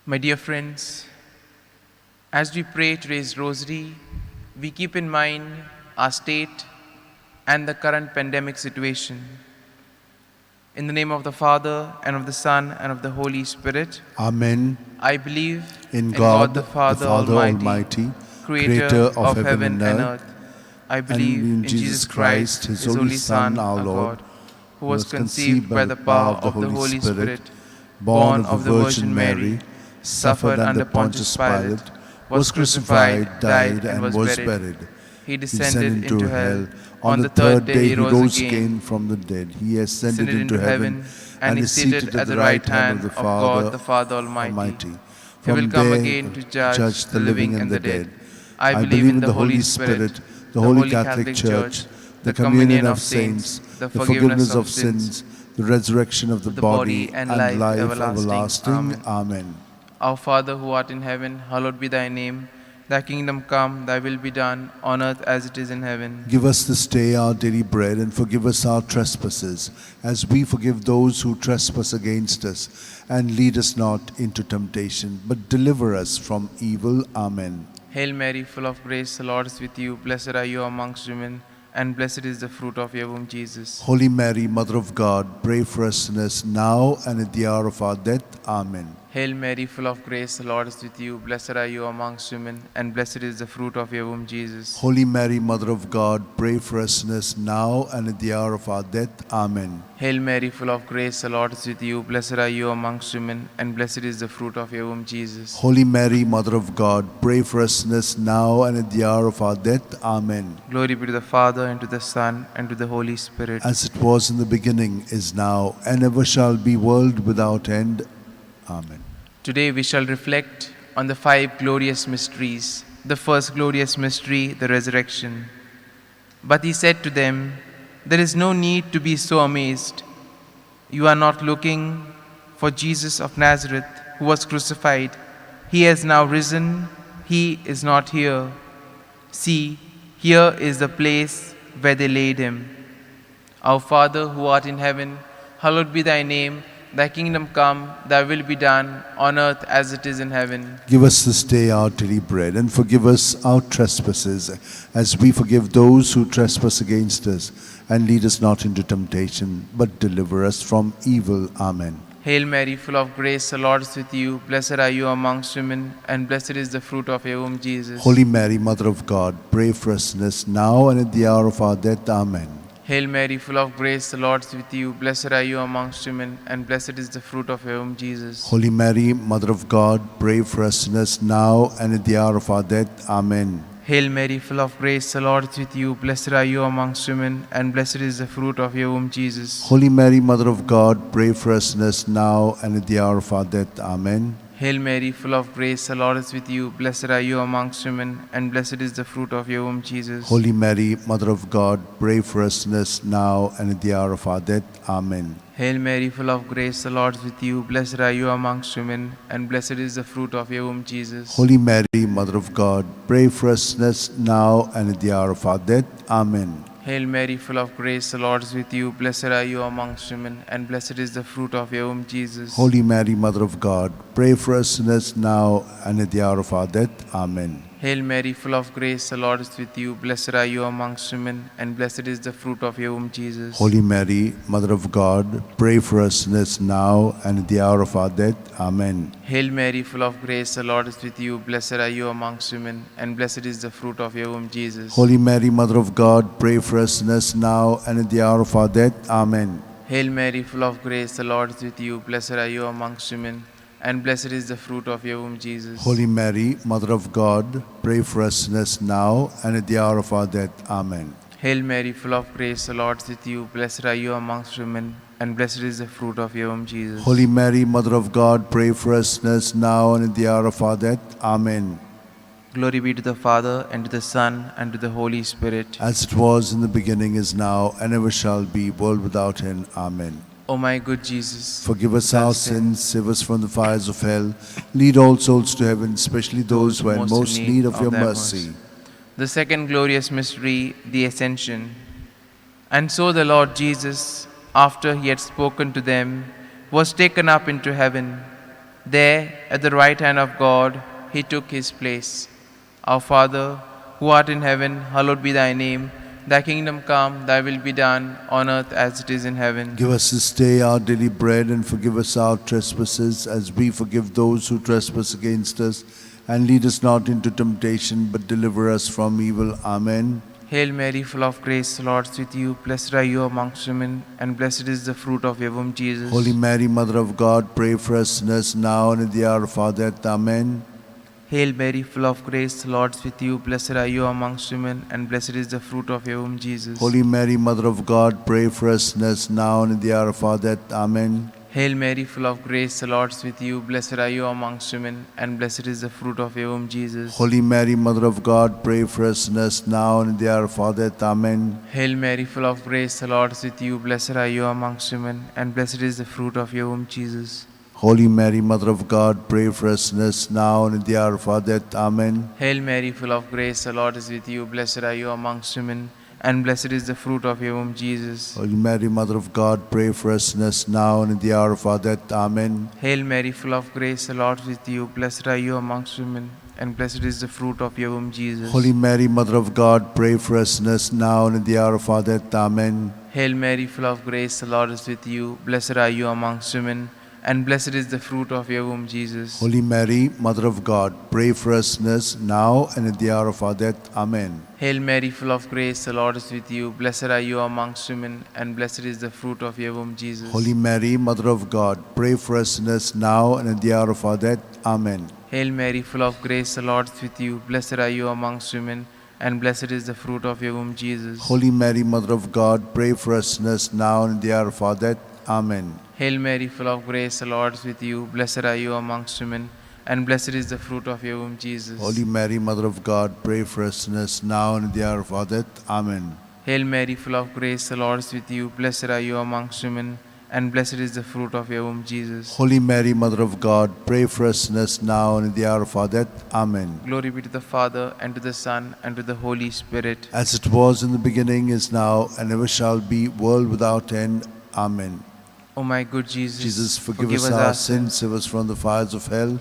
My dear friends, as we pray today's rosary, we keep in mind our state and the current pandemic situation. In the name of the Father, and of the Son, and of the Holy Spirit, Amen. I believe In God God, the the Father Father Almighty, Almighty, Creator creator of of heaven heaven and and earth, earth. I and believe in in Jesus Jesus Christ, Christ, His His only only Son, Son, our our Lord, God, who who was was conceived conceived by by the the power power of the of the Holy Holy Spirit, Spirit, born born of the of the Virgin Virgin Mary, Mary, suffered suffered under under Pontius Pontius Pilate, Pilate, was was crucified, crucified, died, died, and and was was buried. buried. He He descended descended into into hell. hell. On On the the third third day day he he rose rose again, again from the dead. He ascended descended into into heaven heaven, and and is is seated seated at at the the right right hand of hand the of God Father the Father Almighty. Almighty. He will From come there again to to judge judge the the living living and and the the dead. dead. I I believe believe in in the the Holy Holy Spirit, Spirit, the the Holy Holy Catholic Catholic Church, Church, the the communion communion of of saints, saints, the the forgiveness forgiveness of of sins, sins, the resurrection of the of the body body, and and life life everlasting. everlasting. Amen. Amen. Our Father who art in heaven, hallowed be thy name. Thy kingdom come, thy will be done, on earth as it is in heaven. Give us this day our daily bread, and forgive us our trespasses, as we forgive those who trespass against us. And lead us not into temptation, but deliver us from evil. Amen. Hail Mary, full of grace, the Lord is with you. Blessed are you amongst women, and blessed is the fruit of your womb, Jesus. Holy Mary, Mother of God, pray for us sinners now and at the hour of our death. Amen. Hail Mary, full of grace, the Lord is with you. Blessed are you amongst women, and blessed is the fruit of your womb, Jesus. Holy Mary, Mother of God, pray for us sinners now and at the hour of our death. Amen. Hail Mary, full of grace, the Lord is with you. Blessed are you amongst women, and blessed is the fruit of your womb, Jesus. Holy Mary, Mother of God, pray for us sinners now and at the hour of our death. Amen. Glory be to the Father, and to the Son, and to the Holy Spirit. As it was in the beginning, is now, and ever shall be, world without end. Amen. Today we shall reflect on the 5 glorious mysteries. The first glorious mystery, the resurrection. But he said to them, "There is no need to be so amazed. You are not looking for Jesus of Nazareth, who was crucified. He has now risen. He is not here. See, here is the place where they laid him. Our Father who art in heaven, hallowed be thy name. Thy kingdom come, thy will be done, on earth as it is in heaven. Give us this day our daily bread, and forgive us our trespasses, as we forgive those who trespass against us. And lead us not into temptation, but deliver us from evil. Amen. Hail Mary, full of grace, the Lord is with you. Blessed are you amongst women, and blessed is the fruit of your womb, Jesus. Holy Mary, Mother of God, pray for us sinners now and at the hour of our death. Amen. Hail Mary, full of grace, the Lord is with you. Blessed are you amongst women, and blessed is the fruit of your womb, Jesus. Holy Mary, Mother of God, pray for us sinners now and at the hour of our death. Amen. Hail Mary, full of grace, the Lord is with you. Blessed are you amongst women, and blessed is the fruit of your womb, Jesus. Holy Mary, Mother of God, pray for us sinners now and at the hour of our death. Amen. Hail Mary, full of grace, the Lord is with you. Blessed are you amongst women, and blessed is the fruit of your womb, Jesus. Holy Mary, Mother of God, pray for us sinners now and at the hour of our death. Amen. Hail Mary, full of grace, the Lord is with you. Blessed are you amongst women, and blessed is the fruit of your womb, Jesus. Holy Mary, Mother of God, pray for us sinners now and at the hour of our death. Amen. Hail Mary, full of grace, the Lord is with you. Blessed are you amongst women, and blessed is the fruit of your womb, Jesus. Holy Mary, Mother of God, pray for us sinners now and at the hour of our death. Amen. Hail Mary, full of grace, the Lord is with you. Blessed are you amongst women, and blessed is the fruit of your womb, Jesus. Holy Mary, Mother of God, pray for us sinners now and at the hour of our death. Amen. Hail Mary, full of grace, the Lord is with you. Blessed are you amongst women, and blessed is the fruit of your womb, Jesus. Holy Mary, Mother of God, pray for us sinners now and at the hour of our death. Amen. Hail Mary, full of grace, the Lord is with you. Blessed are you amongst women, and blessed is the fruit of your womb, Jesus. Holy Mary, Mother of God, pray for us sinners now and at the hour of our death. Amen. Hail Mary, full of grace, the Lord is with you. Blessed are you amongst women, and blessed is the fruit of your womb, Jesus. Holy Mary, Mother of God, pray for us sinners now and at the hour of our death. Amen. Glory be to the Father, and to the Son, and to the Holy Spirit. As it was in the beginning, is now, and ever shall be, world without end. Amen. O my good Jesus, Forgive us our sins, save us from the fires of hell. Lead all souls to heaven, especially those who are in most need of your thy mercy. The second glorious mystery, the Ascension. And so the Lord Jesus, after he had spoken to them, was taken up into heaven There, at the right hand of God, he took his place. Our Father, who art in heaven, hallowed be thy name. Thy kingdom come, thy will be done, on earth as it is in heaven. Give us this day our daily bread, and forgive us our trespasses, as we forgive those who trespass against us. And lead us not into temptation, but deliver us from evil. Amen. Hail Mary, full of grace, the Lord is with you. Blessed are you amongst women, and blessed is the fruit of your womb, Jesus. Holy Mary, Mother of God, pray for us sinners now and at the hour of our death. Amen. Hail Mary, full of grace, the Lord is with you. Blessed are you amongst women, and blessed is the fruit of your womb, Jesus. Holy Mary, Mother of God, pray for us sinners now and at the hour of our death. Amen. Hail Mary, full of grace, the Lord is with you. Blessed are you amongst women, and blessed is the fruit of your womb, Jesus. Holy Mary, Mother of God, pray for us sinners now and at the hour of our death. Amen. Hail Mary, full of grace, the Lord is with you. Blessed are you amongst women, and blessed is the fruit of your womb, Jesus. Holy Mary, Mother of God, pray for us sinners now and at the hour of our death. Amen. Hail Mary, full of grace, the Lord is with you. Blessed are you amongst women, and blessed is the fruit of your womb, Jesus. Holy Mary, Mother of God, pray for us sinners now and at the hour of our death. Amen. Hail Mary, full of grace, the Lord is with you. Blessed are you amongst women, and blessed is the fruit of your womb, Jesus. Holy Mary, Mother of God, pray for us sinners now and at the hour of our death. Amen. Hail Mary, full of grace, the Lord is with you. Blessed are you amongst women, and blessed is the fruit of your womb, Jesus. Holy Mary, Mother of God, pray for us sinners now and at the hour of our death. Amen. Hail Mary, full of grace, the Lord is with you. Blessed are you amongst women, and blessed is the fruit of your womb, Jesus. Holy Mary, Mother of God, pray for us sinners now and at the hour of our death. Amen. Hail Mary, full of grace, the Lord is with you. Blessed are you amongst women, and blessed is the fruit of your womb, Jesus. Holy Mary, Mother of God, pray for us sinners now and at the hour of our death. Amen. Hail Mary, full of grace, the Lord is with you. Blessed are you amongst women, and blessed is the fruit of your womb, Jesus. Holy Mary, Mother of God, pray for us sinners now and at the hour of our death. Amen. Hail Mary, full of grace, the Lord is with you. Blessed are you amongst women, and blessed is the fruit of your womb, Jesus. Holy Mary, Mother of God, pray for us sinners now and at the hour of our death. Amen. Glory be to the Father, and to the Son, and to the Holy Spirit. As it was in the beginning, is now, and ever shall be, world without end. Amen. O my good Jesus, Jesus, forgive us our sins, save us from the fires of hell.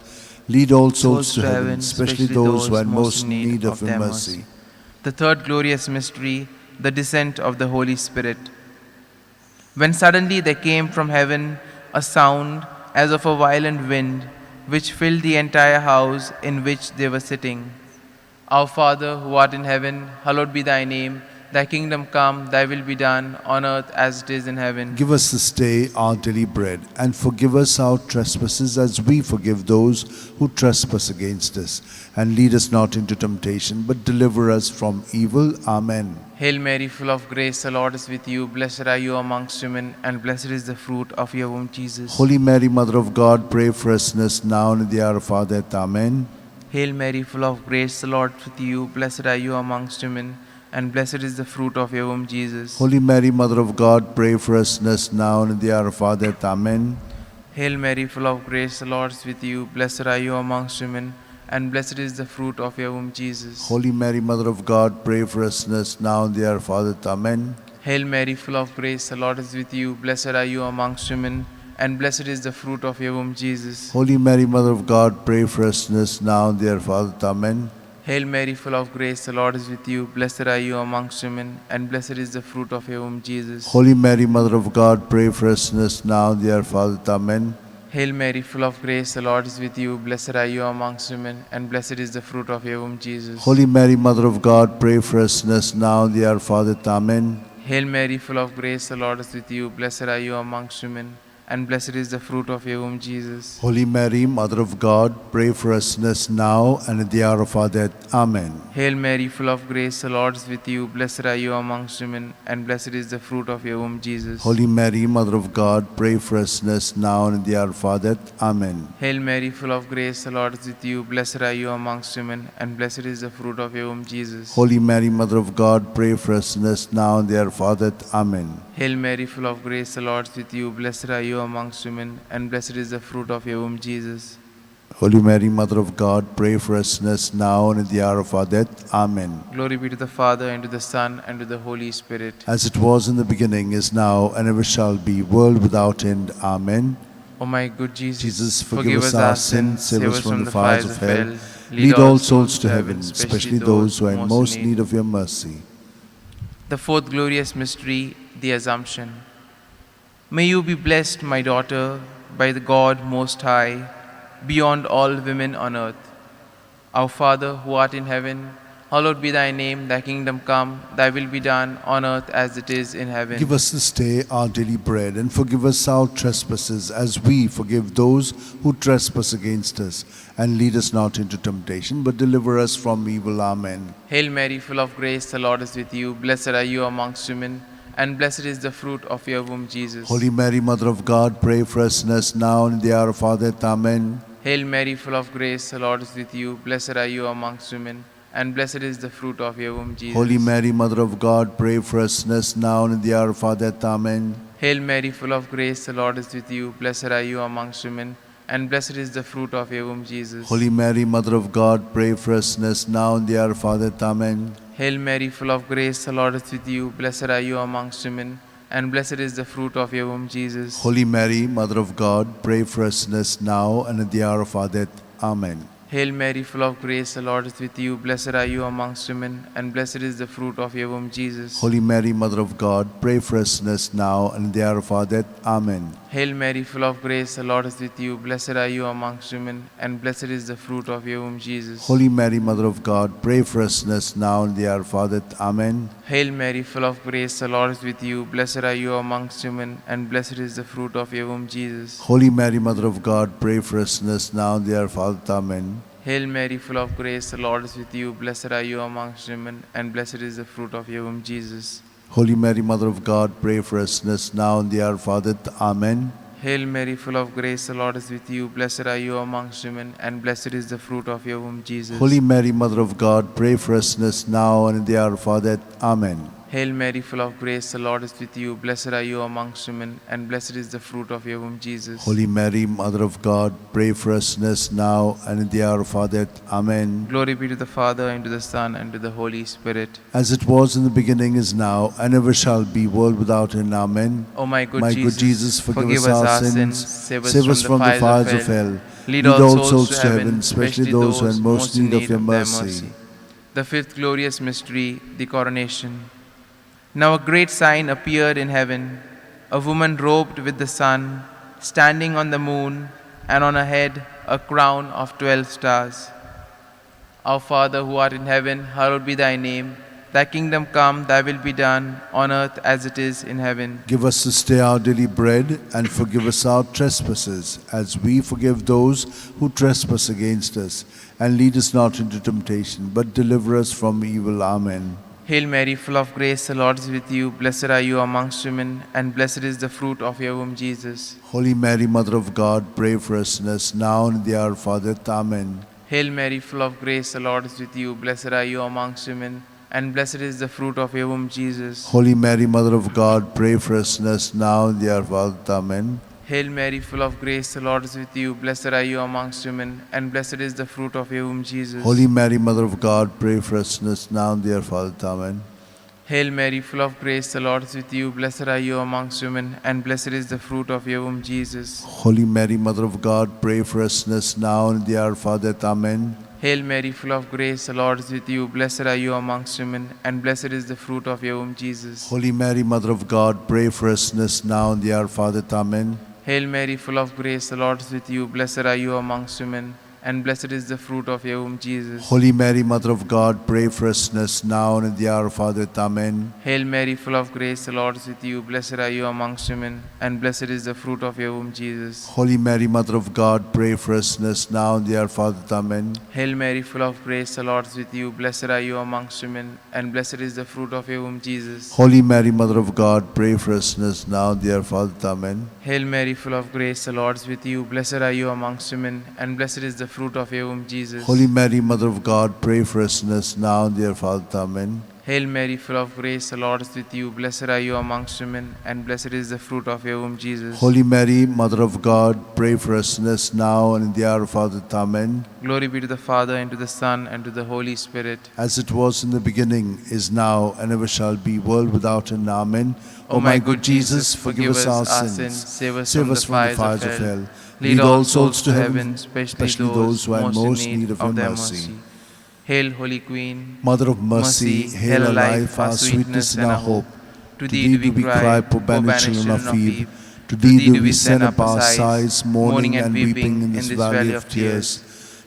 Lead all souls to heaven, especially those who are most in need of your mercy. The third glorious mystery, the descent of the Holy Spirit. When suddenly there came from heaven a sound as of a violent wind, which filled the entire house in which they were sitting. Our Father, who art in heaven, hallowed be thy name. Thy kingdom come, thy will be done, on earth as it is in heaven. Give us this day our daily bread, and forgive us our trespasses, as we forgive those who trespass against us. And lead us not into temptation, but deliver us from evil. Amen. Hail Mary, full of grace, the Lord is with you. Blessed are you amongst women, and blessed is the fruit of your womb, Jesus. Holy Mary, Mother of God, pray for us sinners now and at the hour of our death. Amen. Hail Mary, full of grace, the Lord is with you. Blessed are you amongst women, and blessed is the fruit of your womb, Jesus. Holy Mary, Mother of God, pray for us sinners now and at the hour of our death. Amen. Hail Mary, full of grace, the Lord is with you. Blessed are you amongst women, and blessed is the fruit of your womb, Jesus. Holy Mary, Mother of God, pray for us sinners now and at the hour of our death. Amen. Hail Mary, full of grace, the Lord is with you. Blessed are you amongst women, and blessed is the fruit of your womb, Jesus. Holy Mary, Mother of God, pray for us sinners now and at the hour of our death. Amen. Hail Mary, full of grace, the Lord is with you. Blessed are you amongst women, and blessed is the fruit of your womb, Jesus. Holy Mary, Mother of God, pray for us sinners now and at the hour of our death. Amen. Hail Mary, full of grace, the Lord is with you. Blessed are you amongst women, and blessed is the fruit of your womb, Jesus. Holy Mary, Mother of God, pray for us sinners now and at the hour of our death. Amen. Hail Mary, full of grace, the Lord is with you. Blessed are you amongst women, and blessed is the fruit of your womb, Jesus. Holy Mary, Mother of God, pray for us sinners now and at the hour of our death. Amen. Hail Mary, full of grace, the Lord is with you. Blessed are you amongst women, and blessed is the fruit of your womb, Jesus. Holy Mary, Mother of God, pray for us sinners now and at the hour of our death. Amen. Hail Mary, full of grace, the Lord is with you. Blessed are you amongst women, and blessed is the fruit of your womb, Jesus. Holy Mary, Mother of God, pray for us sinners now and at the hour of our death. Amen. Hail Mary, full of grace, the Lord is with you. Blessed are you amongst women, and blessed is the fruit of your womb, Jesus. Holy Mary, Mother of God, pray for us sinners now and at the hour of our death. Amen. Glory be to the Father, and to the Son, and to the Holy Spirit. As it was in the beginning, is now, and ever shall be, world without end. Amen. O my good Jesus, Jesus, forgive us our sins, save us from the fires of hell. Lead all souls to heaven, especially those who are in most need of your mercy. The fourth glorious mystery, the Assumption. May you be blessed, my daughter, by the God Most High, beyond all women on earth. Our Father, who art in heaven, hallowed be thy name, thy kingdom come, thy will be done on earth as it is in heaven. Give us this day our daily bread, and forgive us our trespasses, as we forgive those who trespass against us. And lead us not into temptation, but deliver us from evil. Amen. Hail Mary, full of grace, the Lord is with you. Blessed are you amongst women, and blessed is the fruit of your womb, Jesus. Holy Mary, Mother of God, pray for us sinners now and in the hour of our death. Amen. Hail Mary, full of grace, the Lord is with you. Blessed are you amongst women, and blessed is the fruit of your womb, Jesus. Holy Mary, Mother of God, pray for us sinners now and in the hour of our death. Amen. Hail Mary, full of grace, the Lord is with you. Blessed are you amongst women, and blessed is the fruit of your womb, Jesus. Holy Mary, Mother of God, pray for us sinners now and in the hour of our death. Amen. Hail Mary, full of grace, the Lord is with you. Blessed are you amongst women, and blessed is the fruit of your womb, Jesus. Holy Mary, Mother of God, pray for us sinners now and at the hour of our death. Amen. Hail Mary, full of grace, the Lord is with you. Blessed are you amongst women, and blessed is the fruit of your womb, Jesus. Holy Mary, Mother of God, pray for us sinners now and at the hour of our death. Amen. Hail Mary, full of grace, the Lord is with you. Blessed are you amongst women, and blessed is the fruit of your womb, Jesus. Holy Mary, Mother of God, pray for us sinners now and at the hour of our death. Amen. Hail Mary, full of grace, the Lord is with you. Blessed are you amongst women, and blessed is the fruit of your womb, Jesus. Holy Mary, Mother of God, pray for us sinners now and at the hour of our death. Amen. Hail Mary, full of grace, the Lord is with you. Blessed are you amongst women, and blessed is the fruit of your womb, Jesus. Holy Mary, Mother of God, pray for us sinners now and at the hour of our death. Amen. Hail Mary, full of grace, the Lord is with you. Blessed are you amongst women, and blessed is the fruit of your womb, Jesus. Holy Mary, Mother of God, pray for us sinners now and at the hour of our death. Amen. Hail Mary, full of grace, the Lord is with you. Blessed are you amongst women, and blessed is the fruit of your womb, Jesus. Holy Mary, Mother of God, pray for us sinners now and at the hour of our death. Amen. Glory be to the Father, and to the Son, and to the Holy Spirit. As it was in the beginning, is now, and ever shall be, world without end. Amen. O my good My Jesus, good Jesus, forgive us our sins, save us from the fires of hell. Lead all souls to heaven, especially those who are in most need of your mercy. The fifth glorious mystery, the Coronation. Now a great sign appeared in heaven, a woman robed with the sun, standing on the moon, and on her head a crown of 12 stars. Our Father, who art in heaven, hallowed be thy name. Thy kingdom come, thy will be done, on earth as it is in heaven. Give us this day our daily bread, and forgive us our trespasses, as we forgive those who trespass against us. And lead us not into temptation, but deliver us from evil. Amen. Hail Mary, full of grace, the Lord is with you. Blessed are you amongst women, and blessed is the fruit of your womb, Jesus. Holy Mary, Mother of God, pray for us sinners now and at the hour of our death. Amen. Hail Mary, full of grace, the Lord is with you. Blessed are you amongst women, and blessed is the fruit of your womb, Jesus. Holy Mary, Mother of God, pray for us sinners now and at the hour of our death. Amen. Hail Mary, full of grace, the Lord is with you. Blessed are you amongst women, and blessed is the fruit of your womb, Jesus. Holy Mary, Mother of God, pray for us sinners now and at the hour of our death. Amen. Hail Mary, full of grace, the Lord is with you. Blessed are you amongst women, and blessed is the fruit of your womb, Jesus. Holy Mary, Mother of God, pray for us sinners now and at the hour of our death. Amen. Hail Mary, full of grace, the Lord is with you. Blessed are you amongst women, and blessed is the fruit of your womb, Jesus. Holy Mary, Mother of God, pray for us sinners now and at the hour of our death. Amen. Hail Mary, full of grace, the Lord is with you. Blessed are you amongst women, and blessed is the fruit of your womb, Jesus. Holy Mary, Mother of God, pray for us sinners now and at the hour of our death. Amen. Hail Mary, full of grace, the Lord is with you. Blessed are you amongst women, and blessed is the fruit of your womb, Jesus. Holy Mary, Mother of God, pray for us sinners now and at the hour of our death. Amen. Hail Mary, full of grace, the Lord is with you. Blessed are you amongst women, and blessed is the fruit of your womb, Jesus. Holy Mary, Mother of God, pray for us sinners now and at the hour of our death. Amen. Hail Mary, full of grace, the Lord is with you. Blessed are you amongst women, and blessed is the fruit of your womb, Jesus. Holy Mary, Mother of God, pray for us sinners now and at the hour of our death. Amen. Hail Mary, full of grace, the Lord is with you. Blessed are you amongst women, and blessed is the fruit of your womb, Jesus. Holy Mary, Mother of God, pray for us sinners now and in the hour of our death. Amen. Glory be to the Father, and to the Son, and to the Holy Spirit. As it was in the beginning, is now, and ever shall be, world without end. Amen. O my good Jesus, forgive us our sins, save us from the fires of hell. Lead all souls to heaven, especially those who are in most need of thy mercy. Hail, Holy Queen, Mother of mercy, hail our life, our sweetness, and our hope. To thee do we cry, poor banished children of Eve. To thee do we send up our sighs, mourning and weeping in this valley of tears.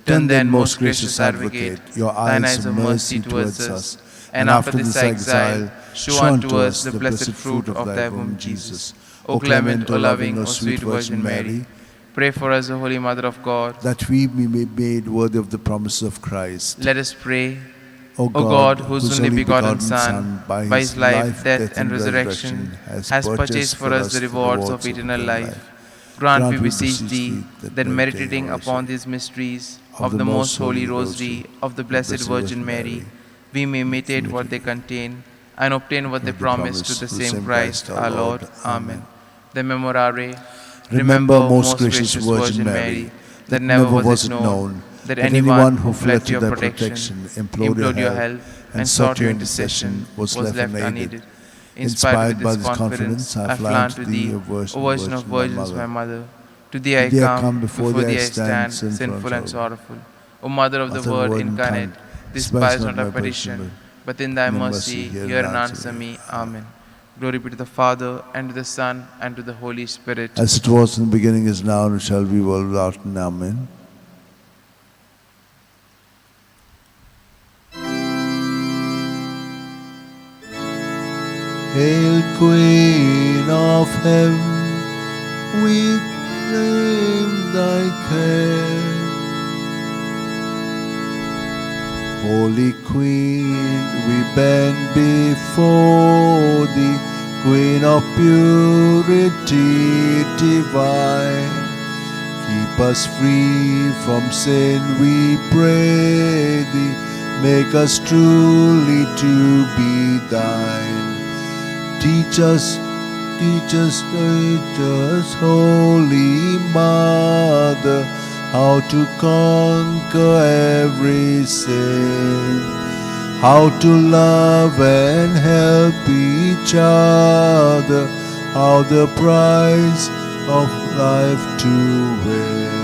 Turn then, most gracious Advocate, your eyes of mercy towards us, and after this exile, show unto us the blessed fruit of thy womb, Jesus. O clement, O loving, O sweet Virgin Mary, pray for us, O Holy Mother of God, that we may be made worthy of the promises of Christ. Let us pray. O God, whose only begotten Son, by his life, death, and resurrection, has purchased for us the rewards of eternal life, grant, we beseech thee, that meditating upon these mysteries of the most holy Rosary of the Blessed Virgin Mary, we may imitate what they contain and obtain what they promise to the same Christ our Lord. Amen. The Memorare. Remember, most gracious Virgin Mary, that never was it known that anyone who fled to thy protection, implored your help, and sought your intercession was left unaided. Inspired by this confidence, I fly to thee, O Virgin of Virgins, my Mother. To thee I come, before thee I stand, sinful and sorrowful. O Mother of the Word incarnate, despise not our petition, but in thy mercy hear and answer me. Amen. Glory be to the Father, and to the Son, and to the Holy Spirit. As it was in the beginning, is now, and shall be, world without end. Amen. Hail, Queen of Heaven, we claim thy care. Holy Queen, we bend before thee, Queen of purity divine. Keep us free from sin, we pray thee. Make us truly to be thine. Teach us, Holy Mother, how to conquer every sin, how to love and help each other, how the prize of life to win.